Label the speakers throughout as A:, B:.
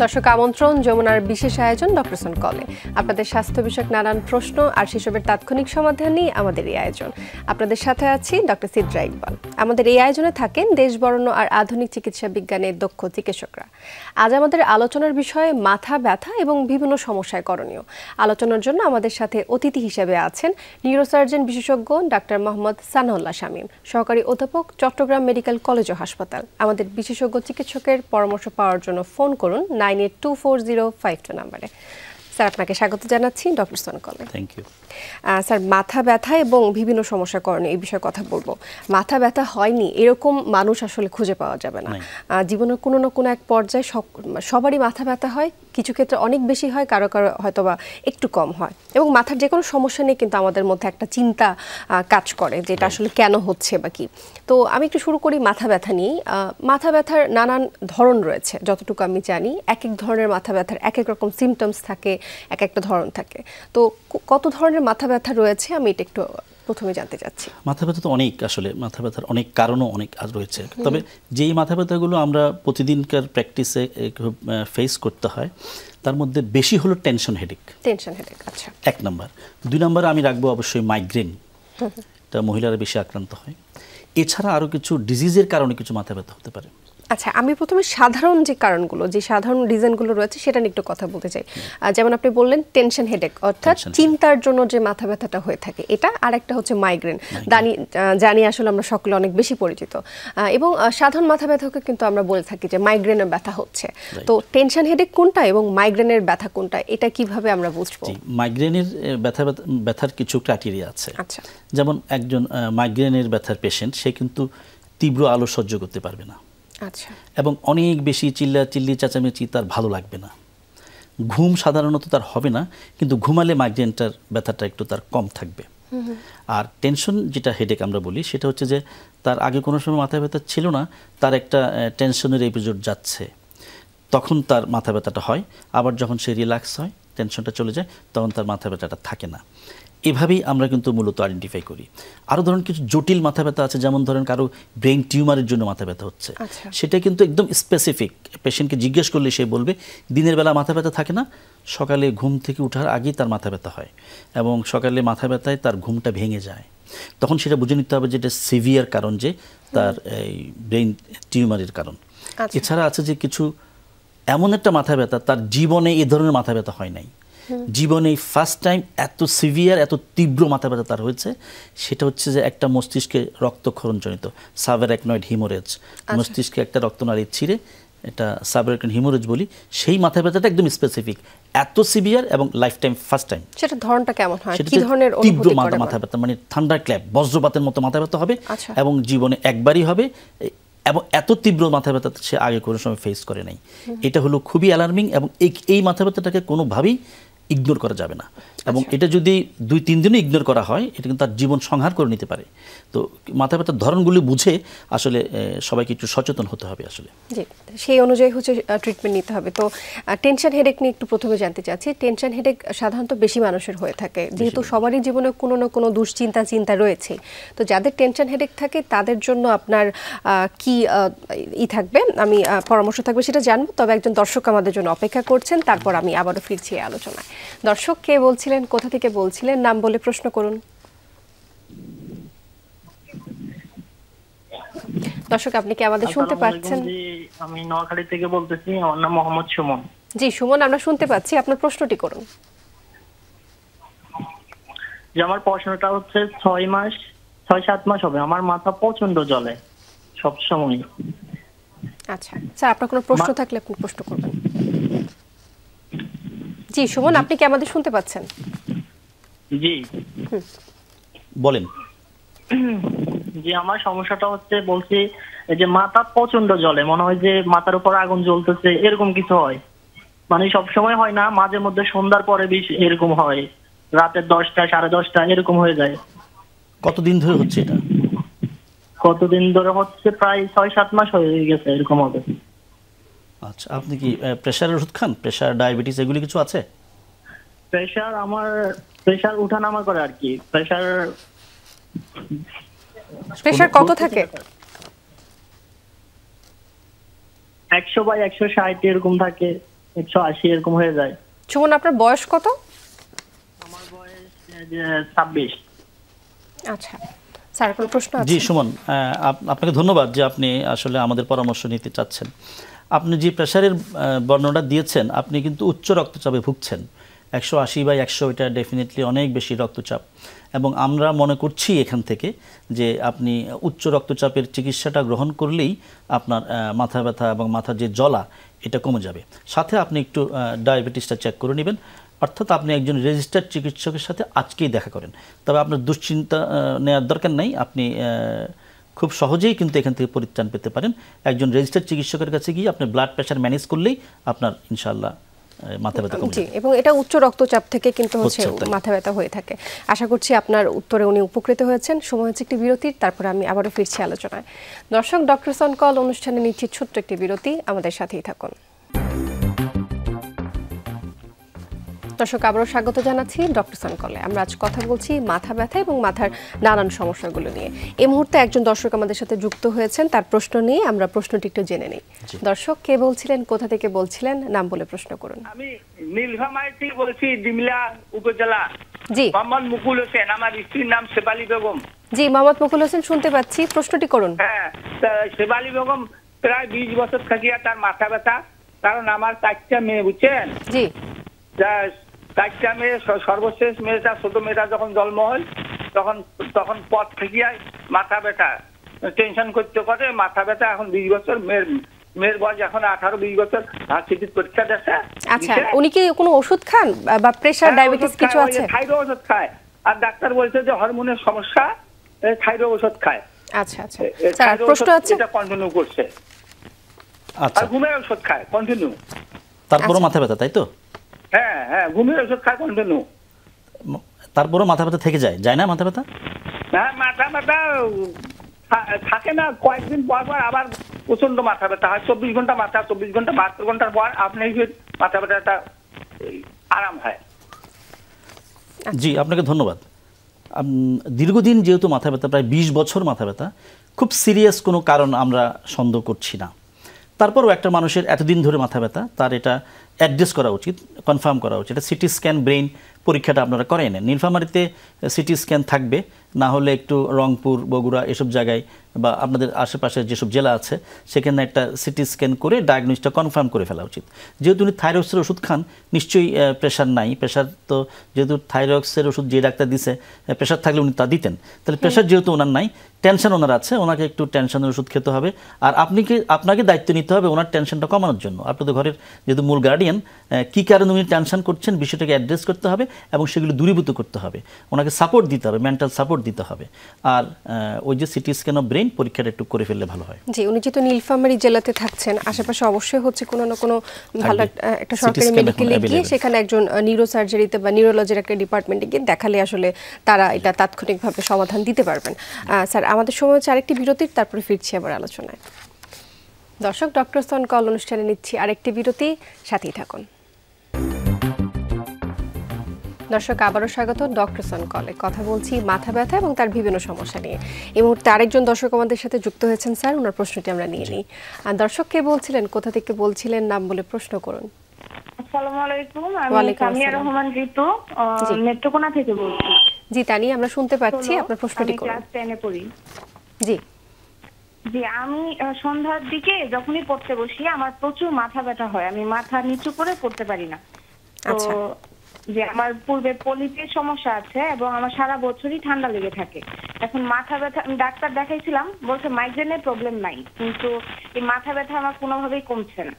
A: দর্শক আমন্ত্রণ যমুনার বিশেষ আয়োজন ডক্টরস অন কলে। আপনাদের স্বাস্থ্য বিষয়ক নানান প্রশ্ন আর সেসবের তাৎক্ষণিক সমাধান নিয়ে আমাদের এই আয়োজন। আপনাদের সাথে আছি ডক্টর সিদ্রা ইকবাল। আমাদের এই আয়োজনে থাকেন দেশ বরেণ্য আর আধুনিক চিকিৎসা বিজ্ঞানের দক্ষ চিকিৎসকরা। আজ আমাদের আলোচনার বিষয় মাথা ব্যথা এবং বিভিন্ন সমস্যায় করণীয়। আলোচনার জন্য আমাদের সাথে অতিথি হিসেবে আছেন নিউরোসার্জন বিশেষজ্ঞ ডাক্তার মোহাম্মদ সানাউল্লাহ শামীম, সহকারী অধ্যাপক, চট্টগ্রাম মেডিকেল কলেজ ও হাসপাতাল। আমাদের বিশেষজ্ঞ চিকিৎসকের পরামর্শ পাওয়ার জন্য ফোন করুন 982405 নাম্বারে। স্যার, আপনাকে স্বাগত জানাচ্ছি ডক্টরস অন কলে।
B: Thank you.
A: স্যার, মাথা ব্যথা এবং বিভিন্ন সমস্যার কারণে এই বিষয়ে কথা বলবো। মাথা ব্যথা হয়নি এরকম মানুষ আসলে খুঁজে পাওয়া যাবে না। জীবনের কোনো না কোনো এক পর্যায়ে সবারই মাথা ব্যথা হয়, কিছু ক্ষেত্রে অনেক বেশি হয়, কারো কারো হয়তোবা একটু কম হয়। এবং মাথার যে কোনো সমস্যা নিয়ে কিন্তু আমাদের মধ্যে একটা চিন্তা কাজ করে যে এটা আসলে কেন হচ্ছে বা কি। তো আমি একটু শুরু করি মাথা ব্যথা নিয়েই। মাথা ব্যথার নানান ধরন রয়েছে, যতটুকু আমি জানি এক এক ধরনের মাথা ব্যথার এক এক রকম সিমটমস থাকে, এক একটা ধরন থাকে। তো কত ধরনের মাথা ব্যথা রয়েছে আমি এটা একটু প্রথমে জানতে চাচ্ছি।
B: মাথা ব্যথা তো অনেক, আসলে মাথা ব্যথার অনেক কারণও অনেক রয়েছে। তবে যেই মাথা ব্যথাগুলো আমরা প্রতিদিনকার প্র্যাকটিসে ফেস করতে হয় তার মধ্যে বেশি হলো টেনশন হেডেক। আচ্ছা, এক নাম্বার। দুই নাম্বার আমি রাখবো অবশ্যই মাইগ্রেন, এটা মহিলারা বেশি আক্রান্ত হয়। এছাড়া আরও কিছু ডিজিজের কারণে কিছু মাথা ব্যথা হতে পারে।
A: আচ্ছা, আমি প্রথমে সাধারণ যে কারণগুলো, যে সাধারণ রিজনগুলো রয়েছে সেটা নিয়ে একটু কথা বলতে চাই। যেমন আপনি বললেন টেনশন হেডেক, অর্থাৎ চিন্তার জন্য যে মাথা ব্যথাটা হয়ে থাকে এটা, আর একটা হচ্ছে মাইগ্রেন। জানি আসলে আমরা সকলে অনেক বেশি পরিচিত। এবং সাধারণ মাথা ব্যথাকে কিন্তু আমরা বলে থাকি যে মাইগ্রেনের ব্যথা হচ্ছে। তো টেনশন হেডেক কোনটা এবং মাইগ্রেনের ব্যথা কোনটা, এটা কিভাবে আমরা বুঝবো?
B: মাইগ্রেনের ব্যথার কিছু ক্রাইটেরিয়া আছে।
A: আচ্ছা,
B: যেমন একজন মাইগ্রেনের ব্যথার পেশেন্ট, সে কিন্তু তীব্র আলো সহ্য করতে পারবে না।
A: আচ্ছা,
B: এবং অনেক বেশি চিল্লি চেঁচামেচি তার ভালো লাগবে না। ঘুম সাধারণত তার হবে না, কিন্তু ঘুমালে মাইগ্রেনটার ব্যথাটা একটু তার কম থাকবে। আর টেনশন যেটা হেডেক আমরা বলি, সেটা হচ্ছে যে তার আগে কোনো সময় মাথা ব্যথা ছিল না, তার একটা টেনশনের এপিসোড যাচ্ছে, তখন তার মাথা ব্যথাটা হয়। আবার যখন সে রিল্যাক্স হয়, টেনশনটা চলে যায়, তখন তার মাথা ব্যথাটা থাকে না। এভাবেই আমরা কিন্তু মূলত আইডেন্টিফাই করি। আরও ধরেন কিছু জটিল মাথা ব্যথা আছে, যেমন ধরেন কারো ব্রেইন টিউমারের জন্য মাথা ব্যথা হচ্ছে। সেটা কিন্তু একদম স্পেসিফিক, পেশেন্টকে জিজ্ঞেস করলে সে বলবে দিনের বেলা মাথা ব্যথা থাকে না, সকালে ঘুম থেকে ওঠার আগেই তার মাথা ব্যথা হয় এবং সকালে মাথা ব্যথায় তার ঘুমটা ভেঙে যায়। তখন সেটা বুঝে নিতে হবে যে এটা সিভিয়ার কারণ, যে তার এই ব্রেইন টিউমারের কারণ। এছাড়া আছে যে কিছু এমন একটা মাথা ব্যথা, তার জীবনে এ ধরনের মাথা ব্যথা হয় নাই, জীবনে ফার্স্ট টাইম এত সিভিয়ার, এত তীব্র মাথা ব্যথা তার হয়েছে। সেটা হচ্ছে যে একটা মস্তিষ্কে রক্তক্ষরণজনিত সাবআরাকনয়েড হিমোরেজ, মস্তিষ্কে একটা রক্তনালী ছিঁড়ে, এটা সাবআরাকনয়েড হিমোরেজ বলি। সেই মাথা ব্যথাটা একদম স্পেসিফিক, এত সিভিয়ার এবং লাইফ টাইম ফার্স্ট টাইম।
A: সেটা ধরনটা কেমন হয়, কি ধরনের
B: তীব্র মাথা ব্যথা, মানে থান্ডার ক্ল্যাপ, বজ্রপাতের মতো মাথা ব্যথা হবে এবং জীবনে একবারই হবে, এবং এত তীব্র মাথা ব্যথা সে আগে কোনো সময় ফেস করে নাই। এটা হলো খুবই অ্যালার্মিং, এবং এই মাথা ব্যথাটাকে কোনোভাবেই ইগনোর করা যাবে না। এবং এটা যদি 2-3 দিনও ইগনোর করা হয়, এটা কিন্তু তার জীবন সংহার করে নিতে পারে। তো মাথা ব্যথার ধরনগুলি বুঝে আসলে সবাইকে একটু সচেতন হতে হবে আসলে।
A: জি, সেই অনুযায়ী হচ্ছে ট্রিটমেন্ট নিতে হবে। তো টেনশন হেডেক নিয়ে একটু প্রথমে জানতে চাচ্ছি। টেনশন হেডেক সাধারণত বেশি মানুষের হয়ে থাকে, যেহেতু সবারই জীবনে কোনো না কোনো চিন্তা রয়েছে। তো যাদের টেনশন হেডেক থাকে তাদের জন্য আপনার কি থাকবে, আমি পরামর্শ থাকবে সেটা জানবো। তবে একজন দর্শক আমাদের জন্য অপেক্ষা করছেন, তারপর আমি আবারও ফিরছি এই আলোচনায়। দর্শক, কে বলছিলেন, কোথা থেকে বলছিলেন, নাম বলে প্রশ্ন করুন। দর্শক, আপনি কি আমাদের শুনতে পাচ্ছেন?
C: আমি নোয়াখালী থেকে বলতেছি, আমার নাম মোহাম্মদ সুমন।
A: জি সুমন, আমরা শুনতে পাচ্ছি, আপনার প্রশ্নটি করুন।
C: যে আমার প্রশ্নটা হচ্ছে 6-7 মাস হবে আমার মাথা প্রচন্ড জ্বলে সব সময়।
A: আচ্ছা স্যার, আপনার কোনো প্রশ্ন থাকলে আপনি প্রশ্ন করবেন। জি সুমন, আপনি কি আমাদের শুনতে পাচ্ছেন?
C: জি
B: বলেন।
C: জি, আমার সমস্যাটা হচ্ছে, বলছি যে মাথা প্রচন্ড জ্বলে, মনে হয় যে মাথার উপর আগুন জ্বলতেছে, এরকম কিছু হয়। মানে সব সময় হয় না, মাঝে মধ্যে সন্ধ্যার পরে বেশি এরকম হয়, রাতের 10টা 10:30 এরকম হয়ে যায়।
B: কতদিন ধরে হচ্ছে এটা?
C: কতদিন ধরে হচ্ছে? প্রায় 6-7 মাস হয়ে গেছে এরকম হবে।
B: আচ্ছা, আপনি কি প্রেশারের ওষুধ খান? প্রেশার, ডায়াবেটিস এগুলি কিছু আছে?
C: প্রেশার উঠানামা করে আর কি।
A: প্রেশার কত থাকে?
C: 100/160 এরকম থাকে। 180 এরকম হয়ে যায়।
A: সুমন, আপনার বয়স কত?
C: আমার বয়স 26।
A: আচ্ছা স্যার, কোনো প্রশ্ন আছে?
B: জি সুমন, আপনাকে ধন্যবাদ যে আপনি আসলে আমাদের পরামর্শ নিতে চাচ্ছেন। আপনি যে প্রেশারের বর্ণনাটা দিয়েছেন, আপনি কিন্তু উচ্চ রক্তচাপে ভুগছেন। 180/100 এটা ডেফিনেটলি অনেক বেশি রক্তচাপ, এবং আমরা মনে করছি এখান থেকে যে আপনি উচ্চ রক্তচাপের চিকিৎসাটা গ্রহণ করলেই আপনার মাথা ব্যথা এবং মাথার যে জ্বলা এটা কমে যাবে। সাথে আপনি একটু ডায়াবেটিসটা চেক করে নেবেন, অর্থাৎ আপনি একজন রেজিস্টার্ড চিকিৎসকের সাথে আজকেই দেখা করেন। তবে আপনার দুশ্চিন্তা নেওয়ার দরকার নাই, আপনি খুব সহজেই কিন্তু এখান থেকে পরিত্রাণ পেতে পারেন। একজন রেজিস্টার্ড চিকিৎসকের কাছে গিয়ে আপনি ব্লাড প্রেশার ম্যানেজ করলেই আপনার ইনশাআল্লাহ মাথা ব্যথা কমে যাবে।
A: এবং এটা উচ্চ রক্তচাপ থেকে কিন্তু হচ্ছে মাথা ব্যথা হয়ে থাকে। আশা করছি আপনার উত্তরে উনি উপকৃত হয়েছেন। সময় হচ্ছে একটি বিরতির, তারপরে আমি আবারও ফিরছি আলোচনায়। দর্শক, ডক্টরস অন কল অনুষ্ঠানে নিচ্ছি ছোট্ট একটি বিরতি, আমাদের সাথেই থাকুন। দর্শক, আবারও স্বাগত জানাচ্ছি ডক্টরস অন কলে। আমরা আজ কথা বলছি মাথা ব্যথা এবং মাথার নানান সমস্যাগুলো নিয়ে। এই মুহূর্তে একজন দর্শক আমাদের সাথে যুক্ত হয়েছেন, তার প্রশ্ন নিয়ে আমরা প্রশ্নটি একটু জেনে নিই। দর্শক, কে বলছিলেন, কোথা থেকে বলছিলেন, নাম বলে প্রশ্ন করুন।
D: আমি নীলফামারী থেকে বলছি, ডিমলা উপজেলা।
A: জি,
D: মোহাম্মদ মুকুল হোসেন, আমার স্ত্রীর নাম শেফালি বেগম।
A: জি মোহাম্মদ মুকুল হোসেন, শুনতে পাচ্ছি, প্রশ্নটি করুন।
D: হ্যাঁ, শেফালি বেগম প্রায় 20 বছর থাকিয়া তার মাথা ব্যথা, কারণ আমার 4টা মেয়ে, বুঝছেন?
A: জি,
D: 4টা মেয়ে, সর্বশেষ মেয়েটা, ছোট মেয়েটা যখন জন্ম হয় তখন পর থেকে মাথা ব্যথা, টেনশন করতে করে মাথা ব্যথা। এখন 20 বছর, মেয়ের বয়স এখন 18-20 বছর, হাসিটির পরীক্ষা দিচ্ছে।
A: আচ্ছা, উনি কি কোনো ওষুধ খান বা প্রেসার ডায়াবেটিস কিছু আছে?
D: থাইরয়েড ওষুধ খায়, আর ডাক্তার বলছে যে হরমোনের সমস্যা, থাইরয়েড ওষুধ খায়।
A: আচ্ছা আচ্ছা স্যার, প্রশ্ন আছে,
D: এটা কন্টিনিউ করছে।
B: আচ্ছা,
D: আর ঘুমের ওষুধ খায় কন্টিনিউ।
B: তারপরও মাথা ব্যথা, তাই তো?
D: হ্যাঁ হ্যাঁ, ঘুমের ওষুধ খায় কন্টিনিউ।
B: তারপরও মাথা ব্যথা থেকে যায় না? মাথা ব্যথা,
D: হ্যাঁ, মাথা ব্যথা থাকে না, কয়েকদিন পর পর আবার প্রচন্ড মাথা ব্যথা হয়। 24 ঘন্টা মাথা, 24 ঘন্টা 72 ঘন্টার পর আপনি মাথা ব্যথাটা আরাম হয়।
B: জি আপনাকে ধন্যবাদ। দীর্ঘদিন যেহেতু মাথা ব্যথা, প্রায় 20 বছর মাথা ব্যথা, খুব সিরিয়াস কোনো কারণ আমরা সন্দেহ করছি না। তারপরও একটা মানুষের এতদিন ধরে মাথা ব্যথা, তার এটা অ্যাড্রেস করা উচিত, কনফার্ম করা উচিত। এটা সিটি স্ক্যান, ব্রেইন পরীক্ষাটা আপনারা করাই নেন। নীলফামারীতে সিটি স্ক্যান থাকবে, না হলে একটু রংপুর, বগুড়া এসব জায়গায় বা আপনাদের আশেপাশে যেসব জেলা আছে সেখানে একটা সিটি স্ক্যান করে ডায়াগনোসটা কনফার্ম করে ফেলা উচিত। যেহেতু উনি থাইরয়েডসের ওষুধ খান, নিশ্চয়ই প্রেশার নাই। প্রেশার তো যেহেতু থাইরয়েডসের ওষুধ যে ডাক্তার দিছে, প্রেশার থাকলে উনি তা দিতেন। তাহলে প্রেশার যেহেতু ওনার নাই, টেনশন ওনার আছে, ওনাকে একটু টেনশনের ওষুধ খেতে হবে। আর আপনাকে দায়িত্ব নিতে হবে ওনার টেনশনটা কমানোর জন্য। আপনাদের ঘরের যেহেতু মূল গার্ডিয়ান, কী কারণে উনি টেনশন করছেন বিষয়টাকে অ্যাড্রেস করতে হবে এবং সেগুলো দূরীভূত করতে হবে। ওনাকে সাপোর্ট দিতে হবে, মেন্টাল সাপোর্ট দিতে হবে। আর ওই যে সিটি স্ক্যান অফ ব্রেইন পরীক্ষাটা একটু করে ফেললে ভালো হয়।
A: জি, উনি যেহেতু নীলফামারী জেলাতে থাকছেন, আশেপাশে অবশ্যই হচ্ছে কোনো না কোনো ভালো একটা সরকারি মেডিকেলে গিয়ে সেখানে একজন নিউরোসার্জারিতে বা নিউরোলজির একটা ডিপার্টমেন্টে গিয়ে দেখালে আসলে তারা এটা তাৎক্ষণিকভাবে সমাধান দিতে পারবেন। স্যার, আমাদের সময় হচ্ছে আরেকটি বিরতির, তারপরে ফিরছি আবার আলোচনায়। দর্শক, ডক্টরস অন কল অনুষ্ঠানে নিচ্ছি আরেকটি বিরতি, সাথেই থাকুন। দর্শক, আবারও স্বাগত ডক্টরস অন কলে। কথা বলছি মাথা ব্যথা এবং তার বিভিন্ন সমস্যা নিয়ে। এই মুহূর্তে আরেকজন দর্শক আমাদের সাথে যুক্ত হয়েছেন। স্যার, ওনার প্রশ্নটি আমরা নিয়ে নিই। আর দর্শক, কে বলছিলেন, কোথা থেকে বলছিলেন, নাম বলে প্রশ্ন করুন।
E: আসসালামু আলাইকুম, আমি তানিয়া রহমান ঋতু, নেত্রকোনা থেকে বলছি।
A: জি তানি, আমরা শুনতে পাচ্ছি, আপনার প্রশ্নটি করুন।
E: ক্লাস 10 পড়ি।
A: জি
E: জি, আমি সন্ধ্যার দিকে যখনই পড়তে বসি আমার প্রচুর মাথা ব্যথা হয়, আমি মাথা নিচু করে পড়তে পারি না।
A: আচ্ছা,
E: যে আমার পূর্বে পলিপের সমস্যা আছে এবং আমার সারা বছরই ঠান্ডা লেগে থাকে। এখন মাথা ব্যথা, আমি ডাক্তার দেখাইছিলাম, বলছে মাইগ্রেনের প্রবলেম নাই, কিন্তু এই মাথা ব্যথা আমার কোনোভাবেই কমছে না।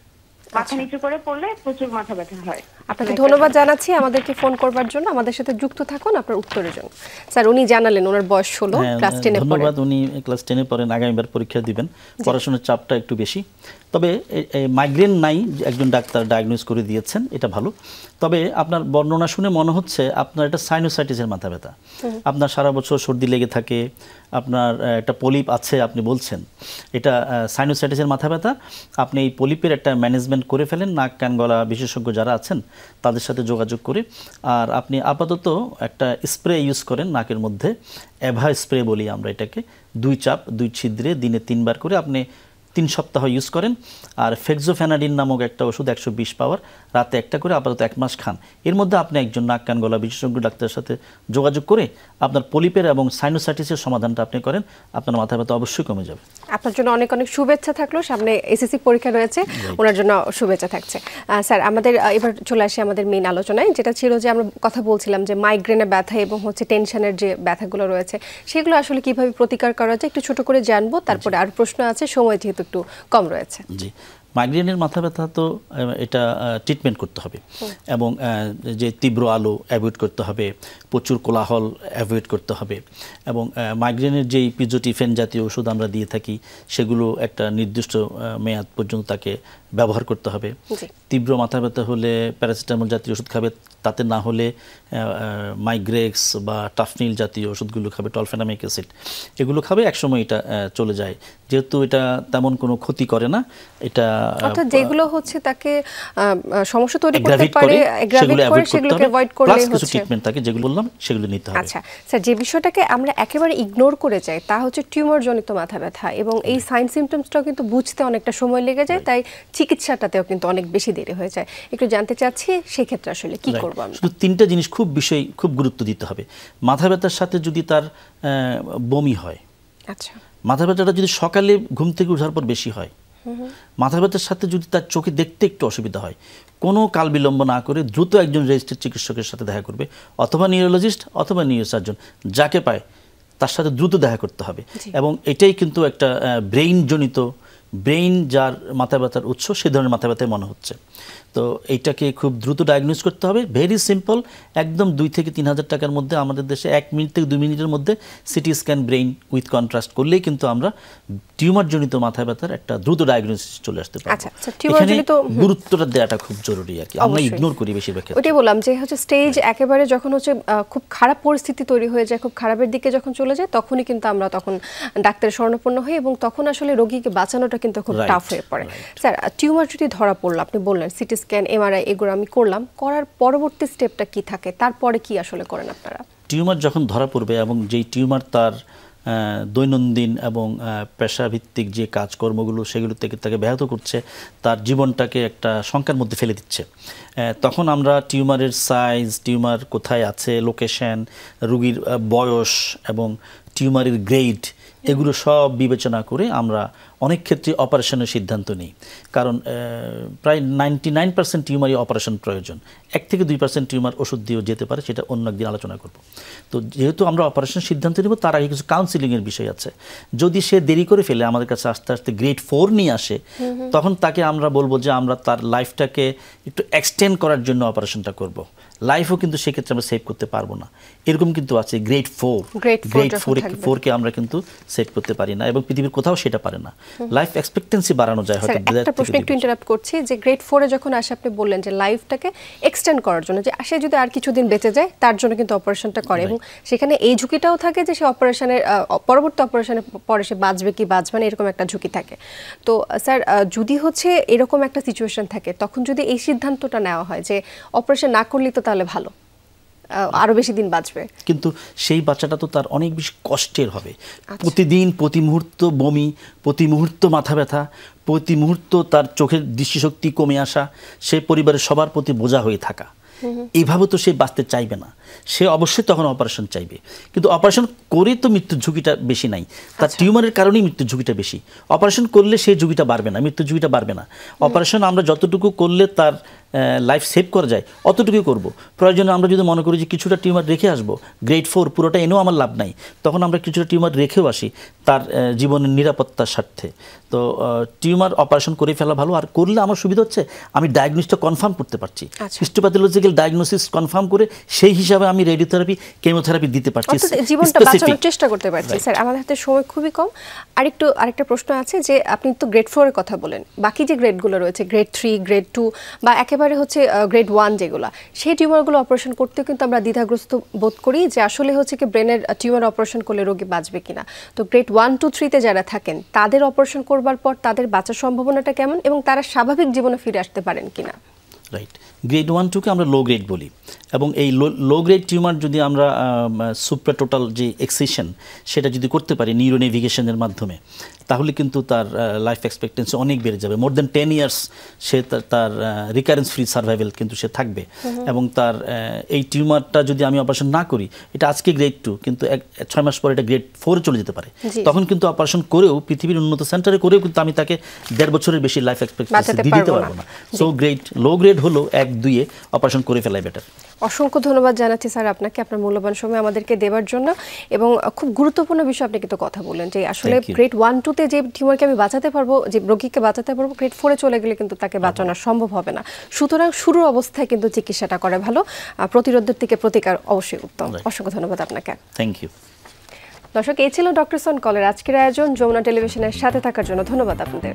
E: মাথা নিচু করে পড়লে প্রচুর মাথা ব্যথা হয়।
A: আপনাকে ধন্যবাদ জানাচ্ছি আমাদেরকে ফোন করবার জন্য। আমাদের সাথে যুক্ত থাকুন আপনার উত্তরের জন্য। স্যার, উনি জানালেন ওনার বয়স 16, ক্লাস 10 এ পড়েন।
B: ধন্যবাদ। উনি ক্লাস 10 এ পড়েন, আগামীবার পরীক্ষা দিবেন। পড়াশোনার চাপটা একটু বেশি, তবে মাইগ্রেন নাই, একজন ডাক্তার ডায়াগনোজ করে দিয়েছেন, এটা ভালো। তবে আপনার বর্ণনা শুনে মনে হচ্ছে আপনার একটা সাইনোসাইটিসের মাথা ব্যথা। আপনার সারা বছর সর্দি লেগে থাকে, আপনার একটা পলিপ আছে আপনি বলছেন, এটা সাইনোসাইটিসের মাথা ব্যথা। আপনি এই পলিপের একটা ম্যানেজমেন্ট করে ফেলেন, নাক কান গলা বিশেষজ্ঞ যারা আছেন তাদের সাথে যোগাযোগ করে। আর আপনি আপাতত একটা স্প্রে ইউজ করেন নাকের মধ্যে, অ্যাভা স্প্রে বলি আমরা এটাকে। 2 চাপ 2 ছিদ্রে দিনে 3 বার করে আপনি 3 সপ্তাহ ইউজ করেন। আর ফেক্সোফেনাডিন নামক একটা ওষুধ 120 পাওয়ার, রাতে একটা করে আপাতত 1 মাস খান। এর মধ্যে আপনি একজন নাক কান গলা বিশেষজ্ঞ ডাক্তারের সাথে যোগাযোগ করে আপনার পলিপের এবং সাইনোসাইটিসের সমাধানটা আপনি করেন, আপনার মাথা ব্যথা অবশ্যই কমে যাবে।
A: আপনার জন্য অনেক অনেক শুভেচ্ছা থাকলো, সামনে এসএসসি পরীক্ষা রয়েছে, ওনার জন্য শুভেচ্ছা থাকছে। স্যার, আমাদের এবার চলে আসি আমাদের মেইন আলোচনায়, যেটা ছিল যে আমরা কথা বলছিলাম যে মাইগ্রেনের ব্যথা এবং হচ্ছে টেনশনের যে ব্যথাগুলো রয়েছে সেগুলো আসলে কিভাবে প্রতিকার করা যায় একটু ছোট করে জানবো, তারপরে আর প্রশ্ন আছে, সময় যেহেতু একটু কম রয়েছে।
B: জি, মাইগ্রেনের মাথা ব্যথা তো এটা ট্রিটমেন্ট করতে হবে এবং যে তীব্র আলো অ্যাভয়েড করতে হবে, প্রচুর কোলাহল অ্যাভয়েড করতে হবে এবং মাইগ্রেনের যেই পিজোটিফেন জাতীয় ওষুধ আমরা দিয়ে থাকি সেগুলো একটা নির্দিষ্ট মেয়াদ পর্যন্ত তাকে ব্যবহার করতে হবে। তীব্র মাথা ব্যথা হলে প্যারাসিটামল জাতীয় ওষুধ খাবে, তাতে না হলে মাইগ্রেক্স বা টাফনিল জাতীয় ওষুধগুলো খাবে, টলফেনামিক অ্যাসিড এগুলো খাবে। একসময় এটা চলে যায়, যেহেতু এটা তেমন কোনো ক্ষতি করে না। এটা
A: অর্থাৎ যেগুলো হচ্ছে তাকে সমস্যা তৈরি করতে পারে, এগ্রাভেট করে সেগুলোকে অ্যাভয়েড করলে হচ্ছে
B: কিছু ট্রিটমেন্ট থাকে যেগুলো বললাম সেগুলো নিতে হবে।
A: আচ্ছা স্যার, যে বিষয়টাকে আমরা একেবারে ইগনোর করে যাই তা হচ্ছে টিউমার জনিত মাথা ব্যথা, এবং এই সাইন সিম্পটমসটাও কিন্তু বুঝতে অনেকটা সময় লেগে যায়, তাই চিকিৎসাটাতেও কিন্তু অনেক বেশি দেরি হয়ে যায়। একটু জানতে চাচ্ছি সেই ক্ষেত্রে আসলে কি করব আমরা?
B: শুধু 3টা জিনিস খুব গুরুত্ব দিতে হবে। মাথা ব্যথার সাথে যদি তার বমি হয়, আচ্ছা, মাথা ব্যথাটা যদি সকালে ঘুম থেকে ওঠার পর বেশি হয়, মাথা ব্যথার সাথে যদি তার চোখে দেখতে একটু অসুবিধা হয়, কোনো কাল বিলম্ব না করে দ্রুত একজন রেজিস্টার্ড চিকিৎসকের সাথে দেখা করবে, অথবা নিউরোলজিস্ট অথবা নিউরোসার্জন, যাকে পায় তার সাথে দ্রুত দেখা করতে হবে। এবং এটাই কিন্তু একটা ব্রেইন যার মাথা ব্যথার উৎস, সে ধরনের মাথা ব্যথায় মনে হচ্ছে। তো এইটাকে খুব দ্রুত ডায়াগনোজ করতে হবে। ভেরি সিম্পল, একদম 2 থেকে 3 হাজার টাকার মধ্যে আমাদের দেশে 1 মিনিট থেকে 2 মিনিটের মধ্যে CT scan brain with contrast করলেই কিন্তু আমরা টিউমার জনিত মাথা ব্যথার একটা দ্রুত ডায়াগনোসিস চলে আসতে পারবো।
A: আচ্ছা, টিউমার জনিত
B: গুরুত্বটা দেওয়াটা খুব জরুরি আর কি, আমরা ইগনোর করি বেশিরভাগ ক্ষেত্রে।
A: ওটাই বললাম যে হচ্ছে স্টেজ একেবারে যখন হচ্ছে খুব খারাপ পরিস্থিতি তৈরি হয়ে যায়, খুব খারাপের দিকে যখন চলে যায়, তখনই কিন্তু আমরা ডাক্তারের শরণাপন্ন হই এবং তখন আসলে রোগীকে বাঁচানোটা কিন্তু খুব টাফ হয়ে পড়ে। স্যার, টিউমার যদি ধরা পড়লো, আপনি বললেন সিটি স্ক্যান, এমআরআই এগুলো আমি করলাম, করার পরবর্তী স্টেপটা কি থাকে, তারপরে কি আসলে করেন আপনারা?
B: টিউমার যখন ধরা পড়বে এবং যেই টিউমার তার দৈনন্দিন এবং পেশাভিত্তিক যে কাজকর্মগুলো সেগুলো থেকে তাকে ব্যাহত করছে, তার জীবনটাকে একটা শঙ্কার মধ্যে ফেলে দিচ্ছে, তখন আমরা টিউমারের সাইজ, টিউমার কোথায় আছে, লোকেশন, রোগীর বয়স এবং টিউমারের গ্রেড, এগুলো সব বিবেচনা করে আমরা অনেক ক্ষেত্রে অপারেশনের সিদ্ধান্ত নিই। কারণ প্রায় 99% টিউমারই অপারেশন প্রয়োজন, 1 থেকে 2% টিউমার ওষুধ দিয়েও যেতে পারে, সেটা অন্য একদিন আলোচনা করব। তো যেহেতু আমরা অপারেশন সিদ্ধান্ত নেব, তার আগে কিছু কাউন্সিলিংয়ের বিষয় আছে। যদি সে দেরি করে ফেলে, আমাদের কাছে আস্তে আস্তে গ্রেড 4 নিয়ে আসে, তখন তাকে আমরা বলবো যে আমরা তার লাইফটাকে একটু এক্সটেন্ড করার জন্য অপারেশনটা করব। লাইফও কিন্তু সেক্ষেত্রে আমরা সেভ করতে পারবো না, এরকম কিন্তু আছে। গ্রেড 4কে আমরা কিন্তু সেভ করতে পারি না এবং পৃথিবীর কোথাও সেটা পারে না। লাইফ এক্সপেক্টেন্সি বাড়ানো যায় হয়তো।
A: একটা প্রশ্ন একটু ইন্টারাপ্ট করছি, যে গ্রেড 4 এ যখন আসে, আপনি বললেন যে লাইফটাকে এক্সটেন্ড করার জন্য, যে আসে যদি আর কিছুদিন বেঁচে যায় তার জন্য কিন্তু অপারেশনটা করে, এবং সেখানে এই ঝুঁকিটাও থাকে যে সে অপারেশনের পরবর্তী অপারেশনের পরে সে বাঁচবে কি বাঁচবে না, এরকম একটা ঝুঁকি থাকে। তো স্যার, যদি হচ্ছে এরকম একটা সিচুয়েশন থাকে, তখন যদি এই সিদ্ধান্তটা নেওয়া হয় যে অপারেশন না করলেই তো তাহলে ভালো, আরো বেশি দিন বাঁচবে, কিন্তু
B: সেই বাচ্চাটা তো তার অনেক বেশি কষ্টের হবে। প্রতিদিন প্রতি মুহূর্ত বমি, প্রতি মুহূর্ত মাথা ব্যথা, প্রতি মুহূর্ত তার চোখের দৃষ্টিশক্তি কমে আসা, সে পরিবারের সবার প্রতি বোঝা হয়ে থাকা, এইভাবে তো সে বাঁচতে চাইবে না। সে অবশ্যই তখন অপারেশন চাইবে, কিন্তু অপারেশন করে তো মৃত্যুর ঝুঁকিটা বেশি নাই, তার টিউমারের কারণেই মৃত্যুর ঝুঁকিটা বেশি। অপারেশন করলে সেই ঝুঁকিটা বাড়বে না, মৃত্যুর ঝুঁকিটা বাড়বে না। অপারেশন আমরা যতটুকু করলে তার লাইফ সেভ করা যায় অতটুকুই করব। প্রয়োজনে আমরা যদি মনে করি যে কিছুটা টিউমার রেখে আসবো, গ্রেড 4 পুরোটা এনেও আমার লাভ নাই, তখন আমরা কিছুটা টিউমার রেখেও আসি তার জীবনের নিরাপত্তার স্বার্থে। তো টিউমার অপারেশন করে ফেলা ভালো। আর করলে আমার সুবিধা হচ্ছে আমি ডায়াগনোসিসটা কনফার্ম করতে পারছি, হিস্টোপ্যাথোলজিক্যাল ডায়াগনোসিস কনফার্ম করে সেই হিসাবে আমি রেডিওথেরাপি, কেমোথেরাপি দিতে পারছি,
A: জীবনটা বাঁচানোর চেষ্টা করতে পারছি। স্যার, আমাদের হাতে সময় খুবই কম, আরেকটা প্রশ্ন আছে যে আপনি তো গ্রেড 4 এর কথা বলেন, বাকি যে গ্রেডগুলো রয়েছে, গ্রেড 3, গ্রেড 2 বা একেবারে হচ্ছে গ্রেড 1 যেগুলো, সেই টিউমারগুলো অপারেশন করতে কিন্তু আমরা দ্বিধাগ্রস্ত বোধ করি যে আসলে হচ্ছে কি ব্রেনের টিউমার অপারেশন করলে রোগী বাঁচবে কিনা। তো গ্রেড 1, 2, 3 তে যারা থাকেন, তাদের অপারেশন করবার পর তাদের বাঁচার সম্ভাবনাটা কেমন এবং তারা স্বাভাবিক জীবনে ফিরে আসতে পারেন কিনা?
B: রাইট, গ্রেড 1, 2কে আমরা লো গ্রেড বলি, এবং এই লো গ্রেড টিউমার যদি আমরা সুপ্রাটোটাল যে এক্সিশন সেটা যদি করতে পারি নিউরোনেভিগেশনের মাধ্যমে, তাহলে কিন্তু তার লাইফ এক্সপেক্টেন্সি অনেক বেড়ে যাবে। মোর দেন 10 ইয়ার্স সে তার রিকারেন্স ফ্রি সার্ভাইভাল কিন্তু সে থাকবে। এবং তার এই টিউমারটা যদি আমি অপারেশন না করি, এটা আজকে গ্রেড 2, কিন্তু 6 মাস পরে এটা গ্রেড 4 চলে যেতে পারে। তখন কিন্তু অপারেশন করেও, পৃথিবীর উন্নত সেন্টারে করেও কিন্তু আমি তাকে 1.5 বছরের বেশি লাইফ এক্সপেক্টেন্সি দিতে পারবো না। সো গ্রেড লো গ্রেড হলো 1-2 অপারেশন করে ফেলাই বেটার।
A: অসংখ্য ধন্যবাদ জানাচ্ছি স্যার আপনাকে আপনার মূল্যবান সময় আমাদেরকে দেওয়ার জন্য। এবং খুব গুরুত্বপূর্ণ বিষয় আপনি কিন্তু কথা বললেন যে আসলে গ্রেড 1-2 তে যে টিউমারকে আমি বাঁচাতে পারবো, যে রোগীকে বাঁচাতে পারবো, গ্রেড 4 এ চলে গেলে কিন্তু তাকে বাঁচানো সম্ভব হবে না। সুতরাং শুরুর অবস্থায় কিন্তু চিকিৎসাটা করা ভালো, প্রতিরোধের থেকে প্রতিকার অবশ্যই উত্তম। অসংখ্য ধন্যবাদ আপনাকে।
B: Thank you.
A: দর্শক, এই ছিল ডক্টরস অন কলের আজকের আয়োজন। যমুনা টেলিভিশনের সাথে থাকার জন্য ধন্যবাদ আপনাদের।